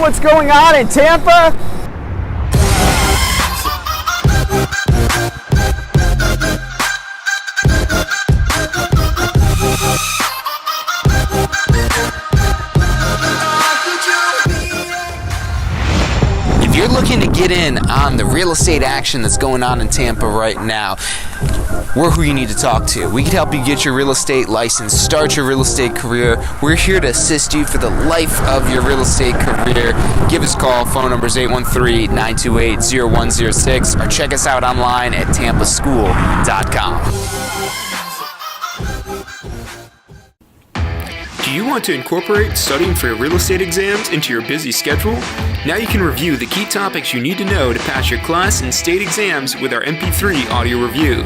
what's going on in Tampa? If you're looking to get in on the real estate action that's going on in Tampa right now, we're who you need to talk to. We can help you get your real estate license, start your real estate career. We're here to assist you for the life of your real estate career. Give us a call. Phone number is 813-928-0106, or check us out online at tampaschool.com. Do you want to incorporate studying for your real estate exams into your busy schedule? Now you can review the key topics you need to know to pass your class and state exams with our MP3 audio review.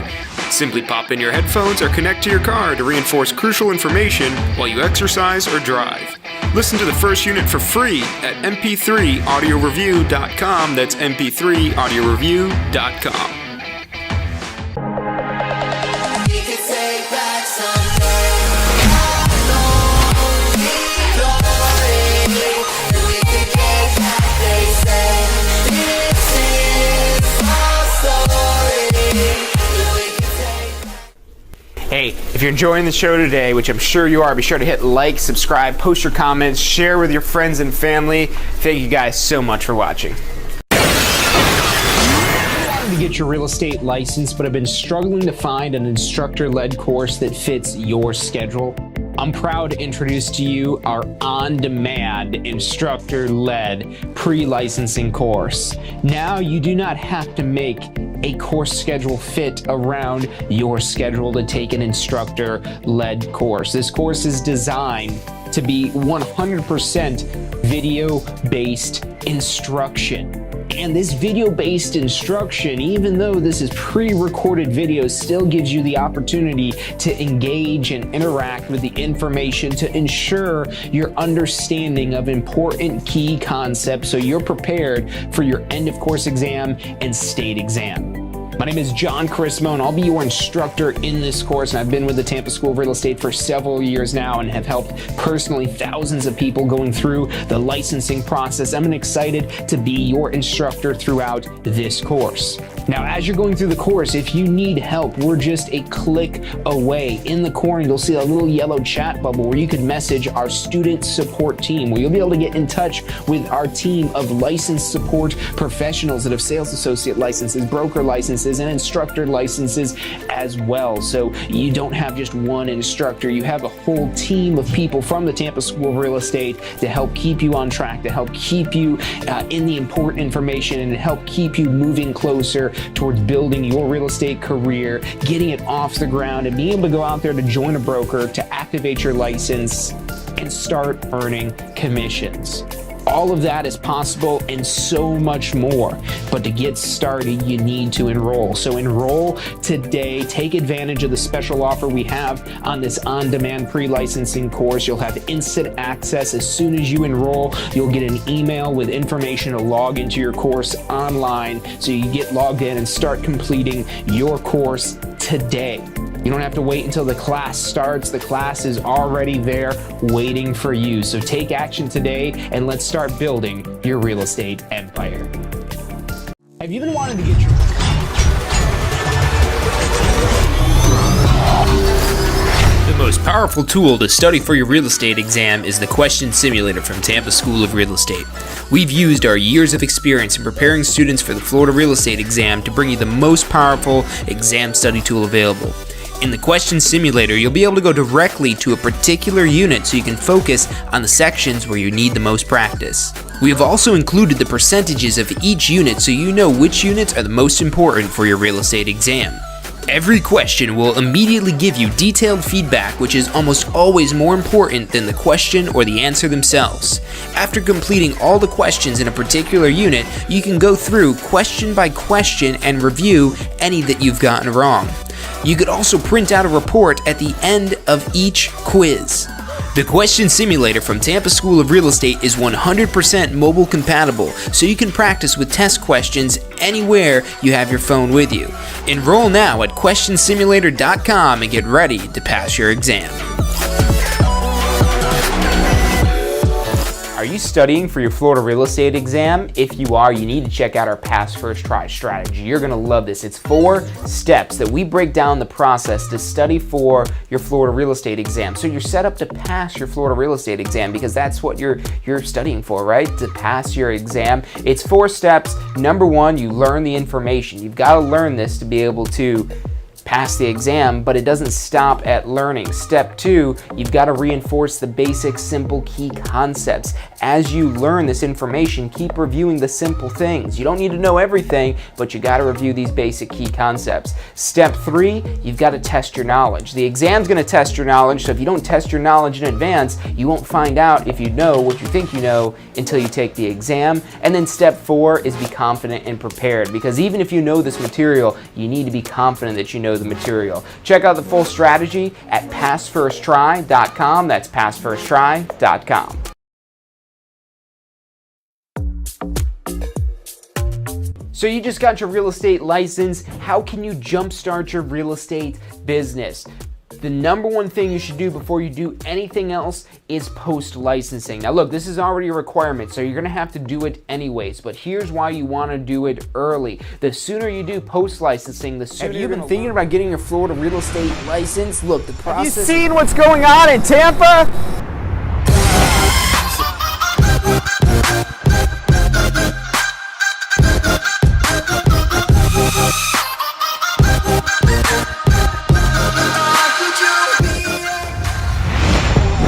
Simply pop in your headphones or connect to your car to reinforce crucial information while you exercise or drive. Listen to the first unit for free at mp3audioreview.com. That's mp3audioreview.com. Hey, if you're enjoying the show today, which I'm sure you are, be sure to hit like, subscribe, post your comments, share with your friends and family. Thank you guys so much for watching. To get your real estate license, but have been struggling to find an instructor-led course that fits your schedule? I'm proud to introduce to you our on-demand instructor-led pre-licensing course. Now you do not have to make a course schedule fit around your schedule to take an instructor-led course. This course is designed to be 100% video-based instruction. And this video-based instruction, even though this is pre-recorded video, still gives you the opportunity to engage and interact with the information to ensure your understanding of important key concepts so you're prepared for your end-of-course exam and state exam. My name is John Charismo, and I'll be your instructor in this course. And I've been with the Tampa School of Real Estate for several years now and have helped personally thousands of people going through the licensing process. I'm excited to be your instructor throughout this course. Now, as you're going through the course, if you need help, we're just a click away. In the corner, you'll see a little yellow chat bubble where you can message our student support team, where you'll be able to get in touch with our team of licensed support professionals that have sales associate licenses, broker licenses, and instructor licenses as well. So you don't have just one instructor, you have a whole team of people from the Tampa School of Real Estate to help keep you on track, to help keep you in the important information, and to help keep you moving closer towards building your real estate career, getting it off the ground, and being able to go out there to join a broker, to activate your license, and start earning commissions. All of that is possible and so much more. But to get started, you need to enroll. So enroll today. Take advantage of the special offer we have on this on-demand pre-licensing course. You'll have instant access as soon as you enroll. You'll get an email with information to log into your course online so you get logged in and start completing your course today. You don't have to wait until the class starts. The class is already there waiting for you. So take action today and let's start building your real estate empire. Have you been wanting to get your... The most powerful tool to study for your real estate exam is the Question Simulator from Tampa School of Real Estate. We've used our years of experience in preparing students for the Florida real estate exam to bring you the most powerful exam study tool available. In the Question Simulator, you'll be able to go directly to a particular unit so you can focus on the sections where you need the most practice. We have also included the percentages of each unit so you know which units are the most important for your real estate exam. Every question will immediately give you detailed feedback, which is almost always more important than the question or the answer themselves. After completing all the questions in a particular unit, you can go through question by question and review any that you've gotten wrong. You could also print out a report at the end of each quiz. The Question Simulator from Tampa School of Real Estate is 100% mobile compatible, so you can practice with test questions anywhere you have your phone with you. Enroll now at questionsimulator.com and get ready to pass your exam. Are you studying for your Florida real estate exam? If you are, you need to check out our Pass First Try strategy. You're gonna love this. It's 4 steps that we break down the process to study for your Florida real estate exam. So you're set up to pass your Florida real estate exam because that's what you're studying for, right? To pass your exam. It's 4 steps. Number 1, you learn the information. You've got to learn this to be able to pass the exam, but it doesn't stop at learning. Step 2, you've got to reinforce the basic, simple, key concepts. As you learn this information, keep reviewing the simple things. You don't need to know everything, but you got to review these basic key concepts. Step 3, you've got to test your knowledge. The exam's going to test your knowledge, so if you don't test your knowledge in advance, you won't find out if you know what you think you know until you take the exam. And then step 4 is be confident and prepared, because even if you know this material, you need to be confident that you know the material. Check out the full strategy at passfirsttry.com. That's passfirsttry.com. So you just got your real estate license. How can you jumpstart your real estate business? The number 1 thing you should do before you do anything else is post-licensing. Now look, this is already a requirement, so you're gonna have to do it anyways, but here's why you wanna do it early. The sooner you do post-licensing, the sooner you're been thinking about getting your Florida real estate license? Look, the process... Have you seen what's going on in Tampa?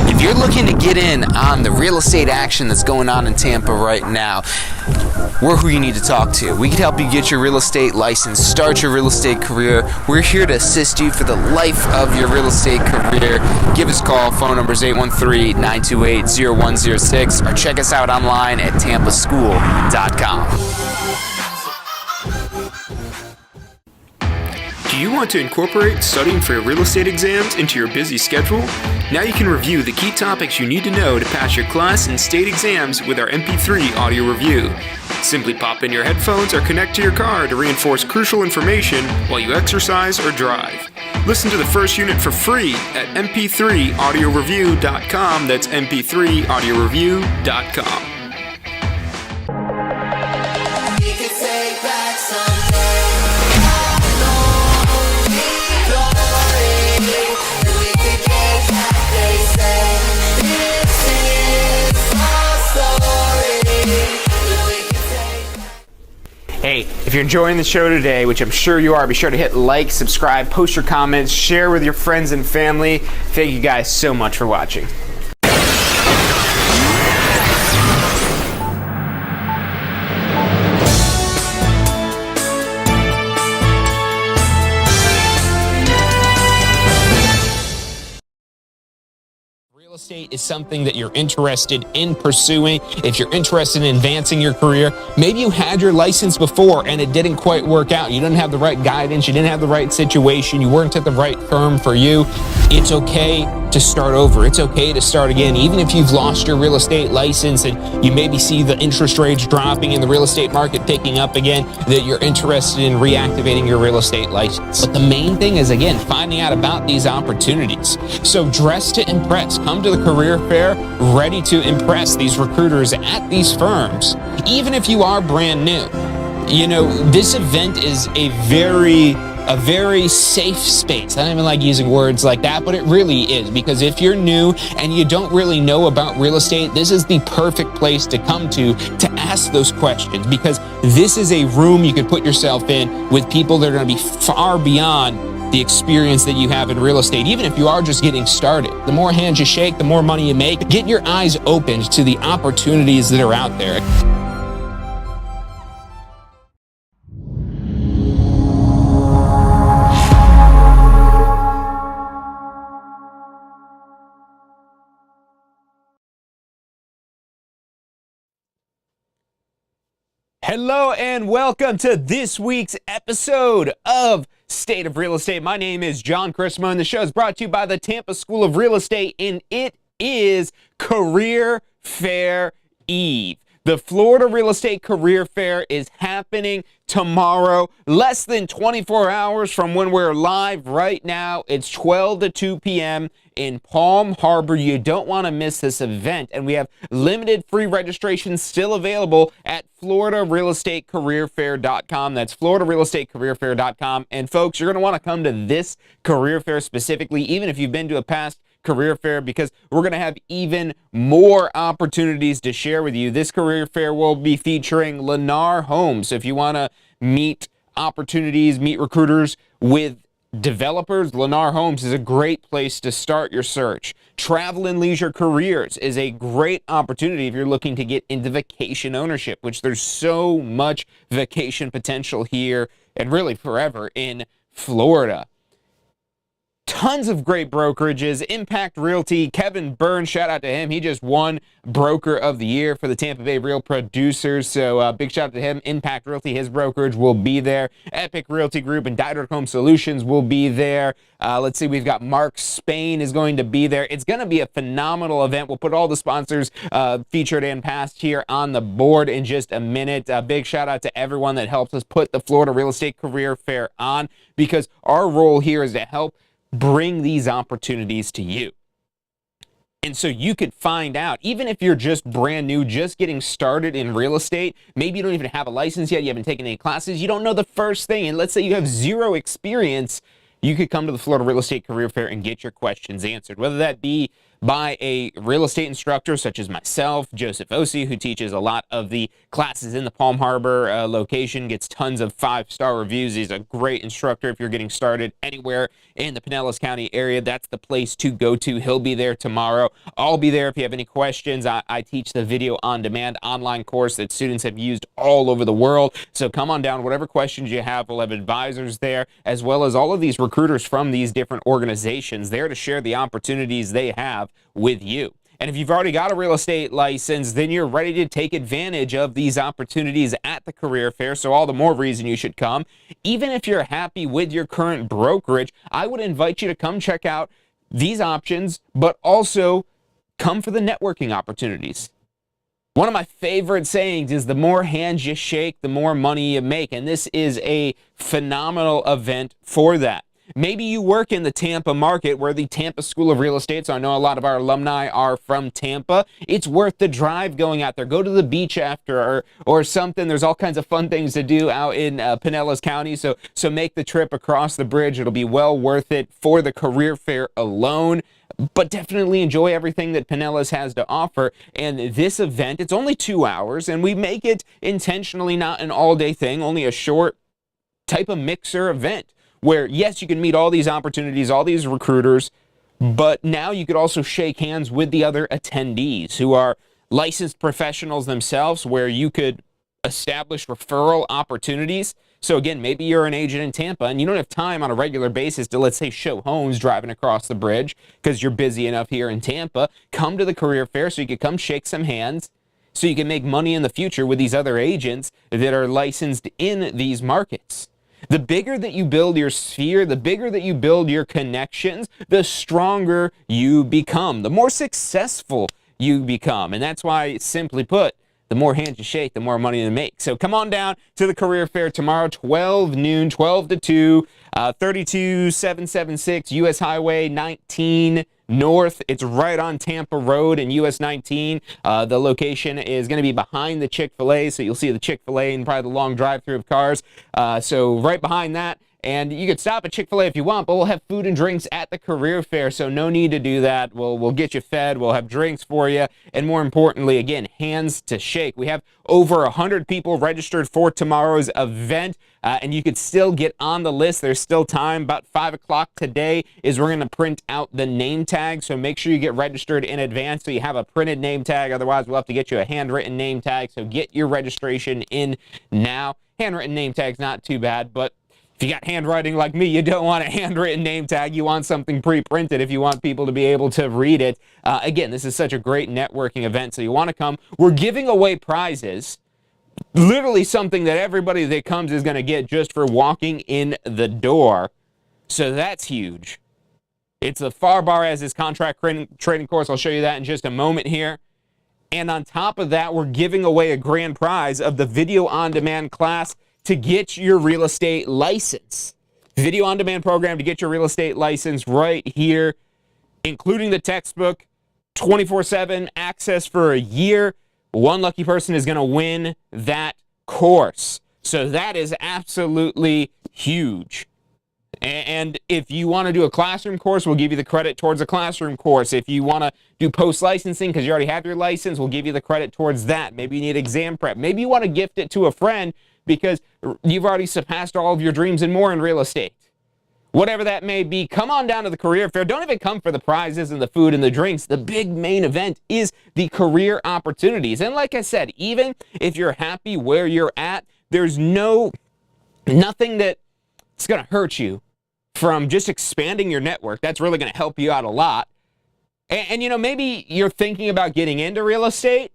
If you're looking to get in on the real estate action that's going on in Tampa right now, we're who you need to talk to. We can help you get your real estate license, start your real estate career. We're here to assist you for the life of your real estate career. Give us a call. Phone number is 813-928-0106, or check us out online at tampaschool.com. Do you want to incorporate studying for your real estate exams into your busy schedule? Now you can review the key topics you need to know to pass your class and state exams with our MP3 audio review. Simply pop in your headphones or connect to your car to reinforce crucial information while you exercise or drive. Listen to the first unit for free at mp3audioreview.com. That's mp3audioreview.com. Hey, if you're enjoying the show today, which I'm sure you are, be sure to hit like, subscribe, post your comments, share with your friends and family. Thank you guys so much for watching. Real estate is something that you're interested in pursuing. If you're interested in advancing your career, maybe you had your license before and it didn't quite work out. You didn't have the right guidance, you didn't have the right situation, you weren't at the right firm for you. It's okay to start over. It's okay to start again. Even if you've lost your real estate license and you maybe see the interest rates dropping and the real estate market picking up again, that you're interested in reactivating your real estate license. But the main thing is, again, finding out about these opportunities. So dress to impress. Come to the career fair ready to impress these recruiters at these firms. Even if you are brand new, you know, this event is a very safe space. I don't even like using words like that, but it really is, because if you're new and you don't really know about real estate, this is the perfect place to come to ask those questions, because this is a room you could put yourself in with people that are going to be far beyond the experience that you have in real estate. Even if you are just getting started, the more hands you shake, the more money you make. Get your eyes opened to the opportunities that are out there. Hello and welcome to this week's episode of State of Real Estate. My name is John Chrismo, and the show is brought to you by the Tampa School of Real Estate, and it is Career Fair Eve. The Florida Real Estate Career Fair is happening tomorrow, less than 24 hours from when we're live right now. It's 12 to 2 p.m. in Palm Harbor. You don't want to miss this event, and we have limited free registration still available at FloridaRealEstateCareerFair.com. That's FloridaRealEstateCareerFair.com. And folks, you're going to want to come to this career fair specifically, even if you've been to a past career fair, because we're going to have even more opportunities to share with you. This career fair will be featuring Lennar Homes. So if you want to meet opportunities, meet recruiters with developers, Lennar Homes is a great place to start your search. Travel and Leisure Careers is a great opportunity if you're looking to get into vacation ownership, which there's so much vacation potential here and really forever in Florida. Tons of great brokerages. Impact Realty, Kevin Burns, shout out to him. He just won Broker of the Year for the Tampa Bay Real Producers. So big shout out to him. Impact Realty, his brokerage will be there. Epic Realty Group and Diderick Home Solutions will be there. Let's see, we've got Mark Spain is going to be there. It's going to be a phenomenal event. We'll put all the sponsors featured and past here on the board in just a minute. Big shout out to everyone that helps us put the Florida Real Estate Career Fair on, because our role here is to help bring these opportunities to you. And so you could find out, even if you're just brand new, just getting started in real estate, maybe you don't even have a license yet, you haven't taken any classes, you don't know the first thing, and let's say you have zero experience, you could come to the Florida Real Estate Career Fair and get your questions answered, whether that be by a real estate instructor such as myself, Joseph Osi, who teaches a lot of the classes in the Palm Harbor location, gets tons of 5-star reviews. He's a great instructor. If you're getting started anywhere in the Pinellas County area, that's the place to go to. He'll be there tomorrow. I'll be there if you have any questions. I teach the video on demand online course that students have used all over the world. So come on down. Whatever questions you have, we'll have advisors there, as well as all of these recruiters from these different organizations there to share the opportunities they have with you. And if you've already got a real estate license, then you're ready to take advantage of these opportunities at the career fair. So all the more reason you should come. Even if you're happy with your current brokerage, I would invite you to come check out these options, but also come for the networking opportunities. One of my favorite sayings is the more hands you shake, the more money you make. And this is a phenomenal event for that. Maybe you work in the Tampa market, where the Tampa School of Real Estate, so I know a lot of our alumni are from Tampa. It's worth the drive going out there. Go to the beach after or something. There's all kinds of fun things to do out in Pinellas County, so make the trip across the bridge. It'll be well worth it for the career fair alone. But definitely enjoy everything that Pinellas has to offer. And this event, it's only 2 hours, and we make it intentionally not an all-day thing, only a short type of mixer event, where, yes, you can meet all these opportunities, all these recruiters, but now you could also shake hands with the other attendees who are licensed professionals themselves, where you could establish referral opportunities. So again, maybe you're an agent in Tampa and you don't have time on a regular basis to, let's say, show homes driving across the bridge because you're busy enough here in Tampa. Come to the career fair so you can come shake some hands, so you can make money in the future with these other agents that are licensed in these markets. The bigger that you build your sphere, the bigger that you build your connections, the stronger you become, the more successful you become. And that's why, simply put, the more hands you shake, the more money you make. So come on down to the career fair tomorrow, 12 noon, 12 to 2, 32776 US Highway 19 North. It's right on Tampa Road and US 19. The location is going to be behind the Chick-fil-A, so you'll see the Chick-fil-A and probably the long drive-through of cars. So right behind that. And you could stop at Chick-fil-A if you want, but we'll have food and drinks at the career fair, so no need to do that. We'll get you fed, we'll have drinks for you, and more importantly, again, hands to shake. We have over 100 people registered for tomorrow's event, and you could still get on the list. There's still time. About 5 o'clock today is we're going to print out the name tag, so make sure you get registered in advance so you have a printed name tag. Otherwise, we'll have to get you a handwritten name tag, so get your registration in now. Handwritten name tag's not too bad, but if you got handwriting like me, you don't want a handwritten name tag. You want something pre-printed if you want people to be able to read it. Again, this is such a great networking event, so you want to come. We're giving away prizes, literally something that everybody that comes is going to get just for walking in the door. So that's huge. It's the FAR Bar as his contract trading course. I'll show you that in just a moment here. And on top of that, we're giving away a grand prize of the Video On Demand class to get your real estate license. Video On Demand program to get your real estate license right here, including the textbook, 24/7 access for a year. One lucky person is going to win that course. So that is absolutely huge. And if you want to do a classroom course, we'll give you the credit towards a classroom course. If you want to do post-licensing because you already have your license, we'll give you the credit towards that. Maybe you need exam prep. Maybe you want to gift it to a friend because you've already surpassed all of your dreams and more in real estate. Whatever that may be, come on down to the career fair. Don't even come for the prizes and the food and the drinks. The big main event is the career opportunities. And like I said, even if you're happy where you're at, there's nothing that's going to hurt you from just expanding your network. That's really going to help you out a lot. And you know, maybe you're thinking about getting into real estate.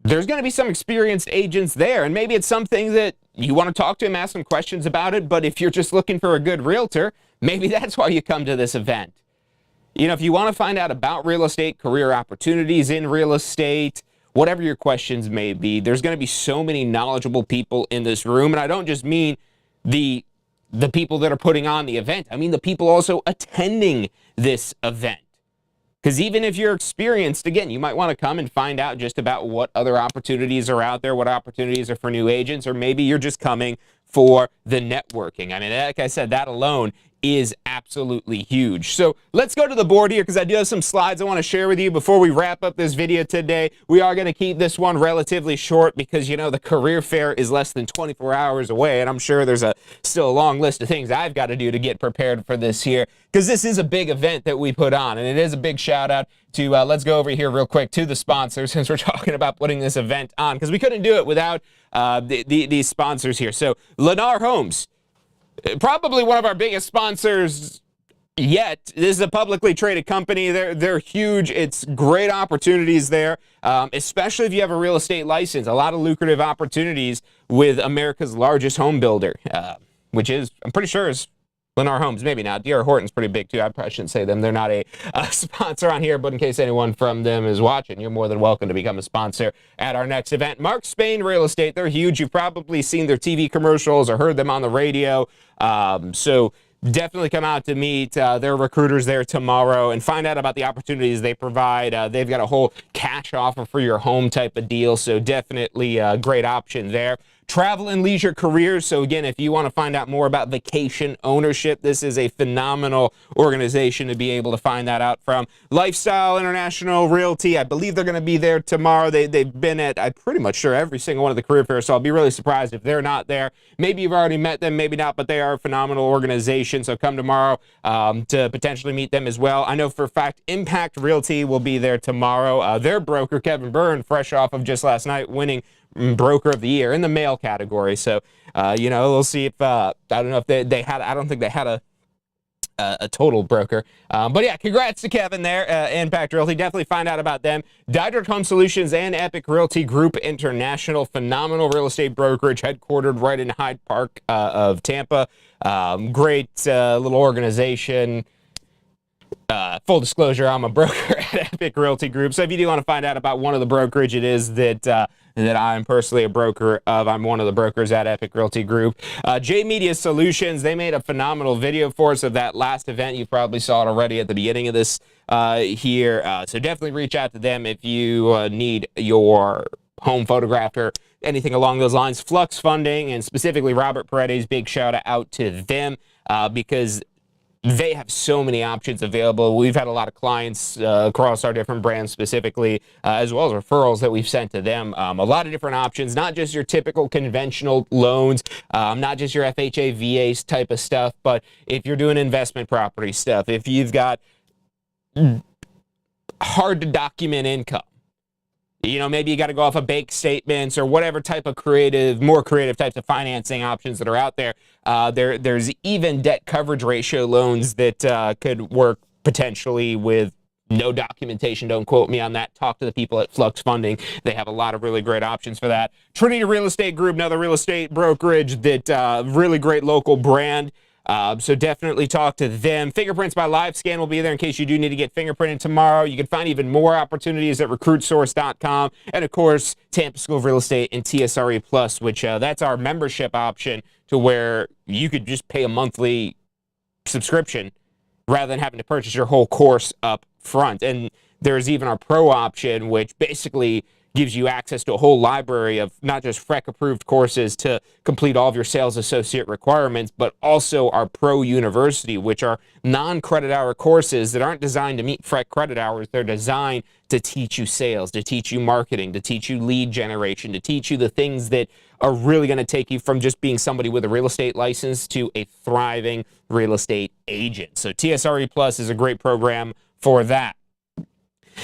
There's going to be some experienced agents there, and maybe it's something that you want to talk to them, ask some questions about it. But if you're just looking for a good realtor, maybe that's why you come to this event. You know, if you want to find out about real estate, career opportunities in real estate, whatever your questions may be, there's going to be so many knowledgeable people in this room. And I don't just mean the people that are putting on the event. I mean the people also attending this event. Because even if you're experienced, again, you might want to come and find out just about what other opportunities are out there, what opportunities are for new agents, or maybe you're just coming for the networking. I mean, like I said, that alone is absolutely huge. So let's go to the board here because I do have some slides I want to share with you before we wrap up this video today. We are going to keep this one relatively short because, you know, the career fair is less than 24 hours away, and I'm sure there's still a long list of things I've got to do to get prepared for this here because this is a big event that we put on, and it is a big shout out to, let's go over here real quick to the sponsors since we're talking about putting this event on because we couldn't do it without these sponsors here. So Lennar Homes, probably one of our biggest sponsors yet. This is a publicly traded company. They're huge. It's great opportunities there, especially if you have a real estate license. A lot of lucrative opportunities with America's largest home builder, which is, I'm pretty sure, is Lennar Homes. Maybe not. D.R. Horton's pretty big too. I probably shouldn't say them. They're not a sponsor on here, but in case anyone from them is watching, you're more than welcome to become a sponsor at our next event. Mark Spain Real Estate. They're huge. You've probably seen their TV commercials or heard them on the radio. So definitely come out to meet their recruiters there tomorrow and find out about the opportunities they provide. They've got a whole cash offer for your home type of deal, so definitely a great option there. Travel and Leisure Careers. So again, if you want to find out more about vacation ownership, this is a phenomenal organization to be able to find that out from. Lifestyle International Realty, I believe they're going to be there tomorrow. They've been at, I'm pretty much sure, every single one of the career fairs, so I'll be really surprised if they're not there. Maybe you've already met them, maybe not, but they are a phenomenal organization, so come tomorrow to potentially meet them as well. I know for a fact Impact Realty will be there tomorrow. Their broker, Kevin Byrne, fresh off of just last night winning Broker of the Year in the male category. So, you know, we'll see if, I don't know if they had, I don't think they had a total broker. But yeah, congrats to Kevin there, Impact Realty. Definitely find out about them. Dydrick Home Solutions and Epic Realty Group International, phenomenal real estate brokerage headquartered right in Hyde Park of Tampa. Great little organization. Full disclosure, I'm a broker at Epic Realty Group. So if you do want to find out about one of the brokerage it is that I'm personally a broker of, I'm one of the brokers at Epic Realty Group. J Media Solutions, they made a phenomenal video for us of that last event. You probably saw it already at the beginning of this here. So definitely reach out to them if you need your home photographed or anything along those lines. Flux Funding, and specifically Robert Paredes, big shout out to them because they have so many options available. We've had a lot of clients across our different brands specifically, as well as referrals that we've sent to them. A lot of different options, not just your typical conventional loans, not just your FHA, VA type of stuff, but if you're doing investment property stuff, if you've got hard to document income, you know, maybe you got to go off of bank statements or whatever type of more creative types of financing options that are out there. There's even debt coverage ratio loans that could work potentially with no documentation. Don't quote me on that. Talk to the people at Flux Funding. They have a lot of really great options for that. Trinity Real Estate Group, another real estate brokerage that really great local brand. So definitely talk to them. Fingerprints by LiveScan will be there in case you do need to get fingerprinted tomorrow. You can find even more opportunities at recruitsource.com. And of course, Tampa School of Real Estate and TSRE Plus, which that's our membership option to where you could just pay a monthly subscription rather than having to purchase your whole course up front. And there's even our pro option, which basically gives you access to a whole library of not just FREC approved courses to complete all of your sales associate requirements, but also our Pro University, which are non-credit hour courses that aren't designed to meet FREC credit hours. They're designed to teach you sales, to teach you marketing, to teach you lead generation, to teach you the things that are really going to take you from just being somebody with a real estate license to a thriving real estate agent. So TSRE Plus is a great program for that.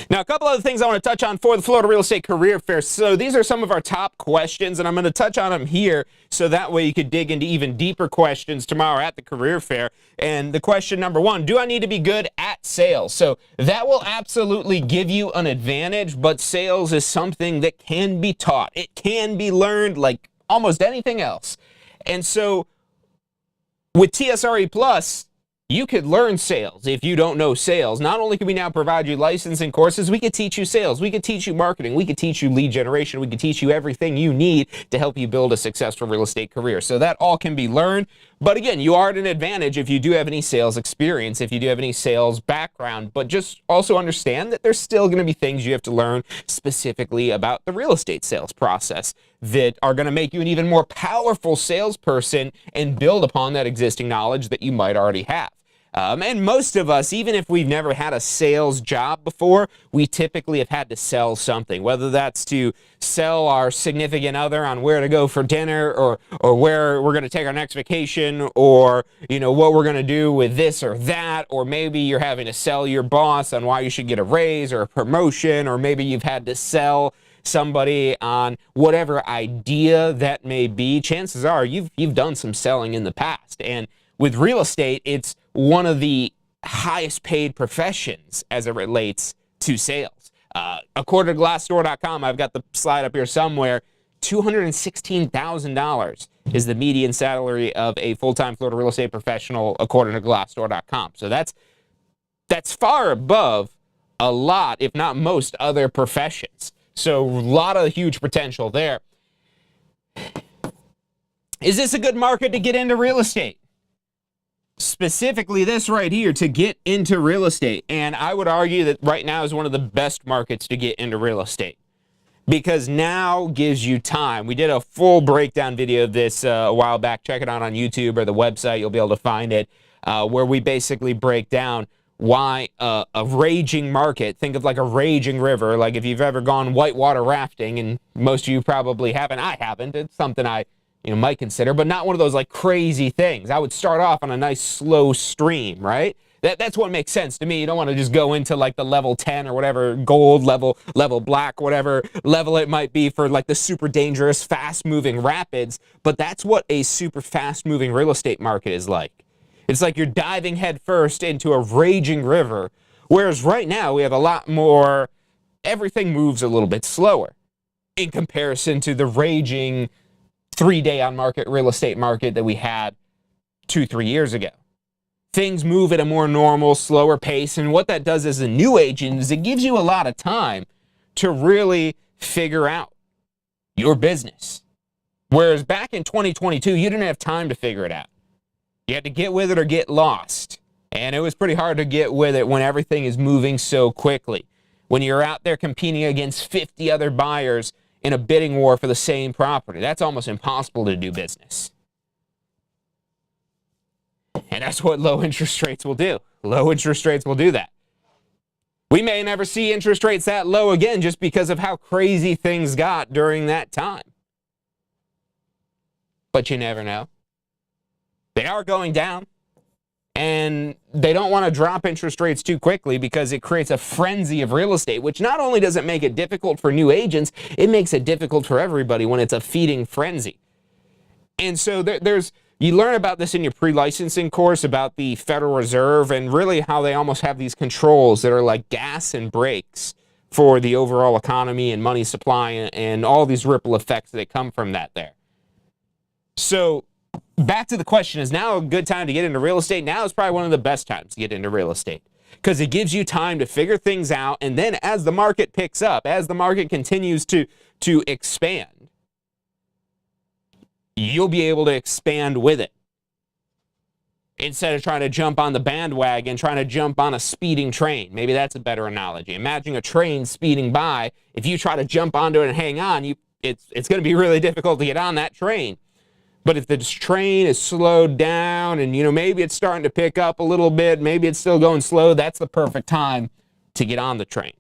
Now, a couple other things I want to touch on for the Florida Real Estate Career Fair. So these are some of our top questions, and I'm going to touch on them here so that way you could dig into even deeper questions tomorrow at the Career Fair. And the question number one, do I need to be good at sales? So that will absolutely give you an advantage, but sales is something that can be taught. It can be learned like almost anything else. And so with TSRE Plus, you could learn sales if you don't know sales. Not only can we now provide you licensing courses, we could teach you sales, we could teach you marketing, we could teach you lead generation, we could teach you everything you need to help you build a successful real estate career. So that all can be learned. But again, you are at an advantage if you do have any sales experience, if you do have any sales background, but just also understand that there's still going to be things you have to learn specifically about the real estate sales process that are going to make you an even more powerful salesperson and build upon that existing knowledge that you might already have. And most of us, even if we've never had a sales job before, we typically have had to sell something, whether that's to sell our significant other on where to go for dinner or where we're going to take our next vacation or, you know, what we're going to do with this or that, or maybe you're having to sell your boss on why you should get a raise or a promotion, or maybe you've had to sell somebody on whatever idea that may be. Chances are you've done some selling in the past. And with real estate, it's one of the highest paid professions as it relates to sales. According to Glassdoor.com, I've got the slide up here somewhere, $216,000 is the median salary of a full-time Florida real estate professional according to Glassdoor.com. So that's far above a lot, if not most, other professions. So a lot of huge potential there. Is this a good market to get into real estate? Specifically this right here, to get into real estate. And I would argue that right now is one of the best markets to get into real estate because now gives you time. We did a full breakdown video of this a while back. Check it out on YouTube or the website. You'll be able to find it where we basically break down why a raging market, think of like a raging river, like if you've ever gone whitewater rafting, and most of you probably haven't. I haven't. It's something I might consider, but not one of those like crazy things. I would start off on a nice slow stream, right? That's what makes sense to me. You don't want to just go into like the level 10 or whatever, gold level black, whatever level it might be for like the super dangerous, fast moving rapids. But that's what a super fast moving real estate market is like. It's like you're diving headfirst into a raging river. Whereas right now we have a lot more, everything moves a little bit slower in comparison to the raging 3-day on market real estate market that we had 2-3 years ago. Things move at a more normal, slower pace, and what that does as a new agent is it gives you a lot of time to really figure out your business. Whereas back in 2022, you didn't have time to figure it out. You had to get with it or get lost. And it was pretty hard to get with it when everything is moving so quickly. When you're out there competing against 50 other buyers in a bidding war for the same property. That's almost impossible to do business. And that's what low interest rates will do. Low interest rates will do that. We may never see interest rates that low again just because of how crazy things got during that time. But you never know. They are going down. And they don't want to drop interest rates too quickly because it creates a frenzy of real estate, which not only does it make it difficult for new agents, it makes it difficult for everybody when it's a feeding frenzy. And so you learn about this in your pre-licensing course about the Federal Reserve and really how they almost have these controls that are like gas and brakes for the overall economy and money supply and all these ripple effects that come from that there. So back to the question, is now a good time to get into real estate? Now is probably one of the best times to get into real estate because it gives you time to figure things out. And then as the market picks up, as the market continues to expand, you'll be able to expand with it. Instead of trying to jump on the bandwagon, trying to jump on a speeding train. Maybe that's a better analogy. Imagine a train speeding by. If you try to jump onto it and hang on, it's going to be really difficult to get on that train. But if the train is slowed down and, maybe it's starting to pick up a little bit, maybe it's still going slow, that's the perfect time to get on the train.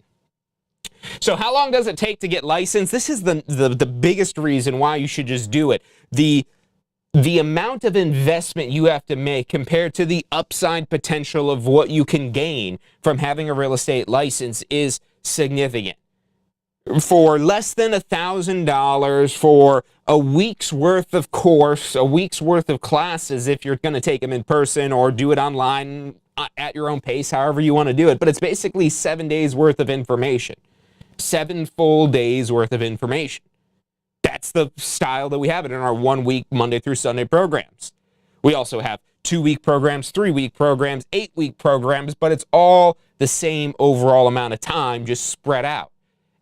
So how long does it take to get licensed? This is the biggest reason why you should just do it. The amount of investment you have to make compared to the upside potential of what you can gain from having a real estate license is significant. For less than $1,000 for a week's worth of course, a week's worth of classes, if you're going to take them in person or do it online at your own pace, however you want to do it. But it's basically 7 days worth of information, 7 full days worth of information. That's the style that we have it in our 1 week Monday through Sunday programs. We also have 2-week programs, 3-week programs, 8-week programs, but it's all the same overall amount of time, just spread out.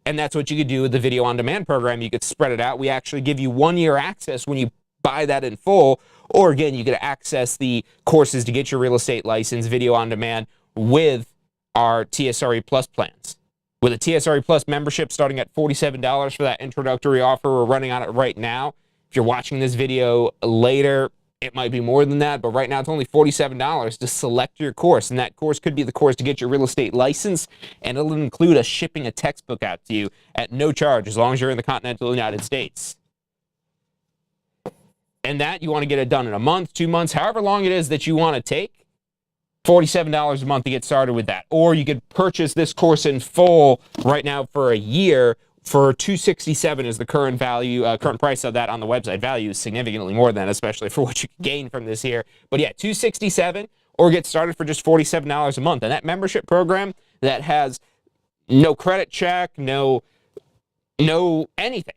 And that's what you could do with the video on demand program. You could spread it out. We actually give you 1 year access when you buy that in full. Or again, you could access the courses to get your real estate license video on demand with our TSRE Plus plans. With a TSRE Plus membership starting at $47 for that introductory offer, we're running on it right now. If you're watching this video later, it might be more than that, but right now it's only $47 to select your course. And that course could be the course to get your real estate license, and it'll include us shipping a textbook out to you at no charge as long as you're in the continental United States. And that you want to get it done in a month, 2 months, however long it is that you want to take. $47 a month to get started with that. Or you could purchase this course in full right now for a year for $267 is the current value, current price of that on the website. Value is significantly more than that, especially for what you can gain from this here. But yeah, $267 or get started for just $47 a month. And that membership program that has no credit check, no anything.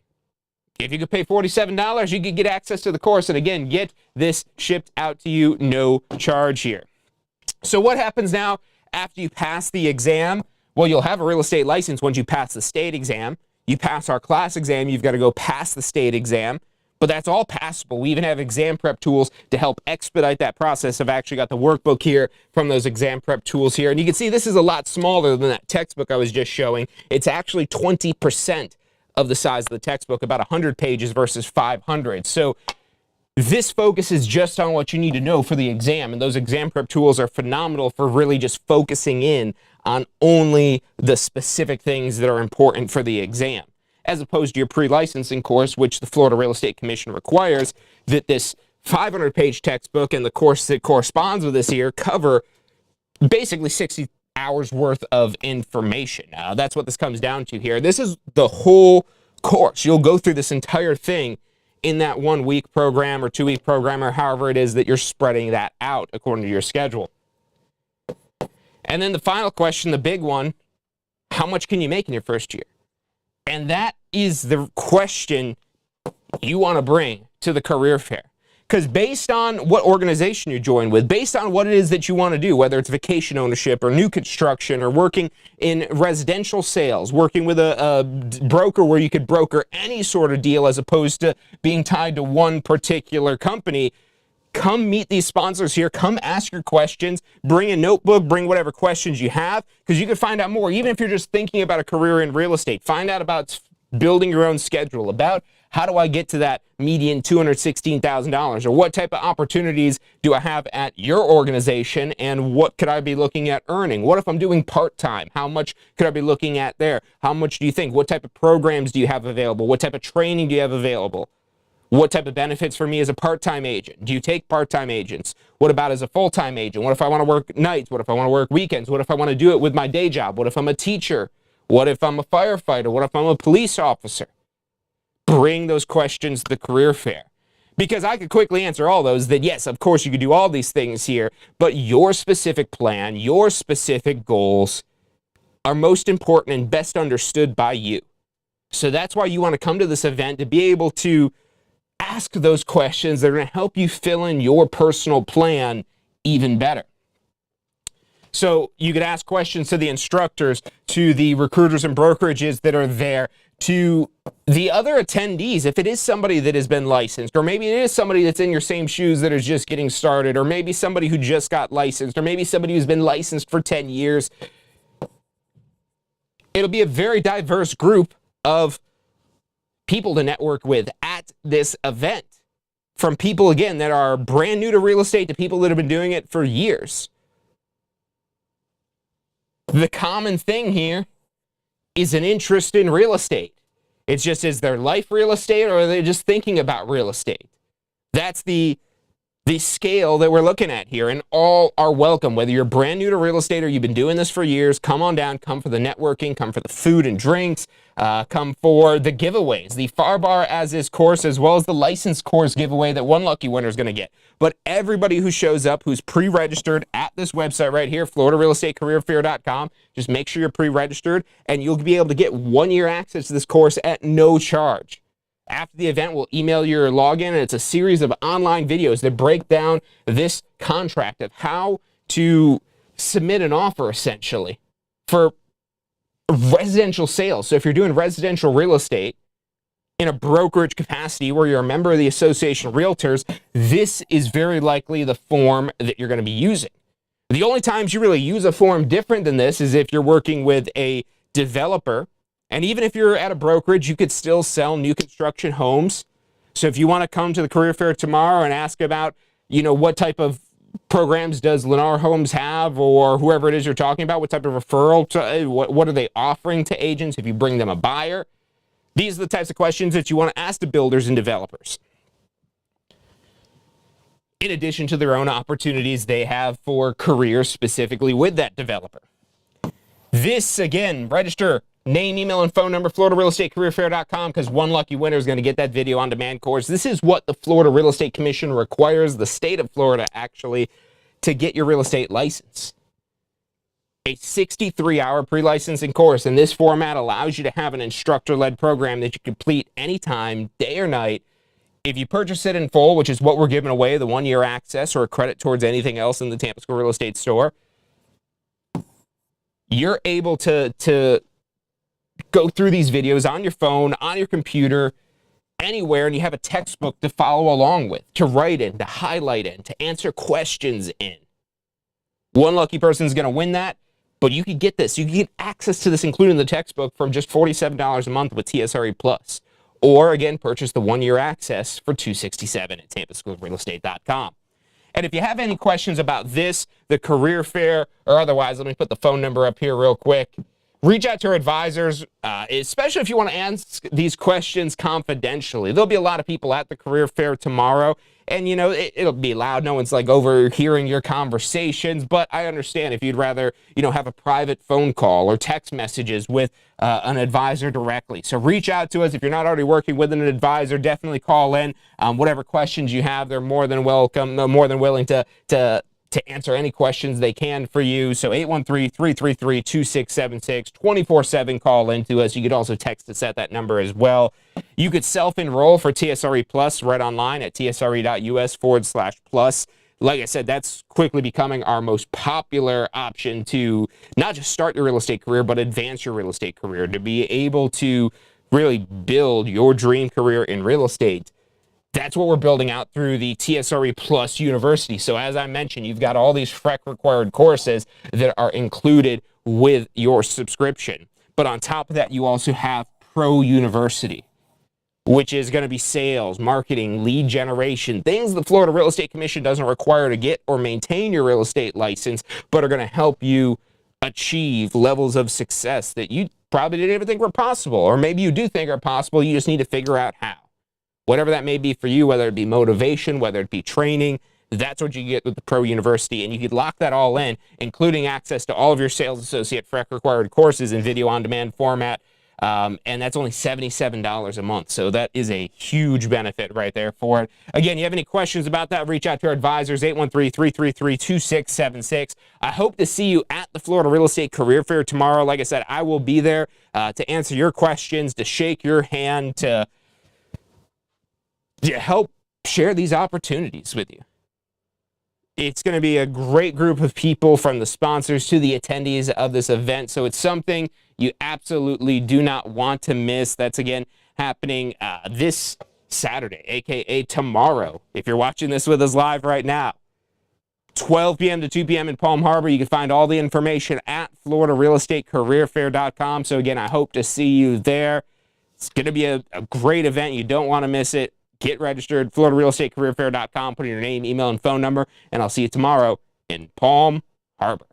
If you could pay $47, you could get access to the course and again, get this shipped out to you, no charge here. So what happens now after you pass the exam? Well, you'll have a real estate license once you pass the state exam. You pass our class exam, you've got to go pass the state exam, but that's all passable. We even have exam prep tools to help expedite that process. I've actually got the workbook here from those exam prep tools here. And you can see this is a lot smaller than that textbook I was just showing. It's actually 20% of the size of the textbook, about 100 pages versus 500. So this focuses just on what you need to know for the exam, and those exam prep tools are phenomenal for really just focusing in on only the specific things that are important for the exam, as opposed to your pre-licensing course, which the Florida Real Estate Commission requires that this 500-page textbook and the course that corresponds with this here cover basically 60 hours worth of information. Now, that's what this comes down to here. This is the whole course. You'll go through this entire thing in that 1 week program or 2 week program or however it is that you're spreading that out according to your schedule. And then the final question, the big one, how much can you make in your first year? And that is the question you want to bring to the career fair. Because based on what organization you join with, based on what it is that you want to do, whether it's vacation ownership or new construction or working in residential sales, working with a broker where you could broker any sort of deal as opposed to being tied to one particular company, come meet these sponsors here. Come ask your questions. Bring a notebook. Bring whatever questions you have, because you can find out more. Even if you're just thinking about a career in real estate, find out about building your own schedule, about how do I get to that median $216,000, or what type of opportunities do I have at your organization, and what could I be looking at earning? What if I'm doing part-time? How much could I be looking at there? How much do you think? What type of programs do you have available? What type of training do you have available? What type of benefits for me as a part-time agent? Do you take part-time agents? What about as a full-time agent? What if I want to work nights? What if I want to work weekends? What if I want to do it with my day job? What if I'm a teacher? What if I'm a firefighter? What if I'm a police officer? Bring those questions to the career fair. Because I could quickly answer all those, that yes, of course you could do all these things here, but your specific plan, your specific goals are most important and best understood by you. So that's why you want to come to this event, to be able to ask those questions that are going to help you fill in your personal plan even better. So you could ask questions to the instructors, to the recruiters and brokerages that are there, to the other attendees, if it is somebody that has been licensed, or maybe it is somebody that's in your same shoes that is just getting started, or maybe somebody who just got licensed, or maybe somebody who's been licensed for 10 years. It'll be a very diverse group of people to network with at this event. From people, again, that are brand new to real estate to people that have been doing it for years. The common thing here is an interest in real estate. It's just, is their life real estate, or are they just thinking about real estate? That's the scale that we're looking at here, and all are welcome. Whether you're brand new to real estate or you've been doing this for years, come on down, come for the networking, come for the food and drinks, come for the giveaways, the Far Bar As Is course, as well as the license course giveaway that one lucky winner is going to get. But everybody who shows up, who's pre-registered at this website right here, FloridaRealEstateCareerFair.com, just make sure you're pre-registered, and you'll be able to get 1 year access to this course at no charge. After the event, we'll email your login, and it's a series of online videos that break down this contract of how to submit an offer, essentially, for residential sales. So if you're doing residential real estate in a brokerage capacity where you're a member of the Association of Realtors, this is very likely the form that you're going to be using. The only times you really use a form different than this is if you're working with a developer. And even if you're at a brokerage, you could still sell new construction homes. So if you want to come to the career fair tomorrow and ask about, what type of programs does Lennar Homes have, or whoever it is you're talking about, what type of referral, what are they offering to agents if you bring them a buyer? These are the types of questions that you want to ask the builders and developers. In addition to their own opportunities they have for careers specifically with that developer. This, again, register. Name, email, and phone number, FloridaRealEstateCareerFair.com, because one lucky winner is going to get that video on demand course. This is what the Florida Real Estate Commission requires, the state of Florida, actually, to get your real estate license. A 63-hour pre-licensing course in this format allows you to have an instructor-led program that you complete anytime, day or night. If you purchase it in full, which is what we're giving away, the 1 year access or a credit towards anything else in the Tampa School Real Estate Store, you're able to go through these videos on your phone, on your computer, anywhere, and you have a textbook to follow along with, to write in, to highlight in, to answer questions in. One lucky person is going to win that, but you can get this. You can get access to this, including the textbook, from just $47 a month with TSRE Plus. Or, again, purchase the 1 year access for $267 at TampaSchoolOfRealEstate.com. And if you have any questions about this, the career fair, or otherwise, let me put the phone number up here real quick. Reach out to our advisors, especially if you want to ask these questions confidentially. There'll be a lot of people at the career fair tomorrow, and, it'll be loud. No one's, overhearing your conversations, but I understand if you'd rather, have a private phone call or text messages with an advisor directly. So reach out to us. If you're not already working with an advisor, definitely call in. Whatever questions you have, they're more than welcome, more than willing to answer any questions they can for you. So 813-333-2676, 24/7 call into us. You could also text us at that number as well. You could self-enroll for TSRE Plus right online at tsre.us/plus. Like I said, that's quickly becoming our most popular option to not just start your real estate career, but advance your real estate career, to be able to really build your dream career in real estate. That's what we're building out through the TSRE Plus University. So as I mentioned, you've got all these FREC required courses that are included with your subscription. But on top of that, you also have Pro University, which is going to be sales, marketing, lead generation, things the Florida Real Estate Commission doesn't require to get or maintain your real estate license, but are going to help you achieve levels of success that you probably didn't even think were possible. Or maybe you do think are possible, you just need to figure out how. Whatever that may be for you, whether it be motivation, whether it be training, that's what you get with the Pro University. And you can lock that all in, including access to all of your sales associate FREC required courses in video on demand format. And that's only $77 a month. So that is a huge benefit right there for it. Again, you have any questions about that, reach out to our advisors, 813-333-2676. I hope to see you at the Florida Real Estate Career Fair tomorrow. Like I said, I will be there to answer your questions, to shake your hand, to to help share these opportunities with you. It's going to be a great group of people, from the sponsors to the attendees of this event. So it's something you absolutely do not want to miss. That's, again, happening this Saturday, aka tomorrow. If you're watching this with us live right now, 12 p.m. to 2 p.m. in Palm Harbor. You can find all the information at FloridaRealEstateCareerFair.com. So again, I hope to see you there. It's going to be a great event. You don't want to miss it. Get registered, FloridaRealEstateCareerFair.com. Put in your name, email, and phone number, and I'll see you tomorrow in Palm Harbor.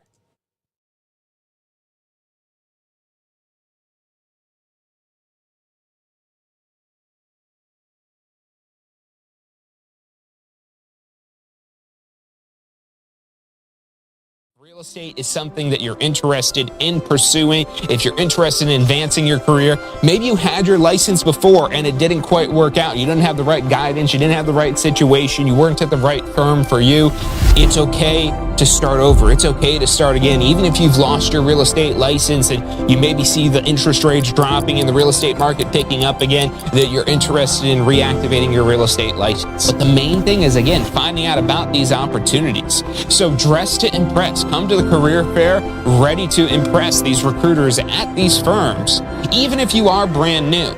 Real estate is something that you're interested in pursuing. If you're interested in advancing your career, maybe you had your license before and it didn't quite work out. You didn't have the right guidance. You didn't have the right situation. You weren't at the right firm for you. It's okay to start over. It's okay to start again. Even if you've lost your real estate license and you maybe see the interest rates dropping and the real estate market picking up again, that you're interested in reactivating your real estate license. But the main thing is, again, finding out about these opportunities. So dress to impress. Come to the career fair ready to impress these recruiters at these firms, even if you are brand new.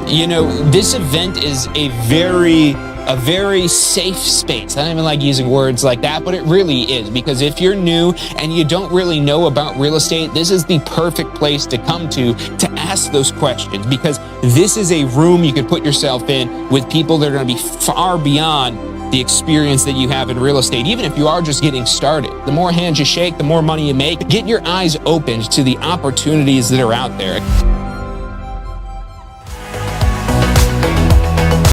You know, this event is a very safe space. I don't even like using words like that, but it really is, because if you're new and you don't really know about real estate, this is the perfect place to come to ask those questions, because this is a room you could put yourself in with people that are going to be far beyond the experience that you have in real estate. Even if you are just getting started, the more hands you shake, the more money you make. Get your eyes opened to the opportunities that are out there.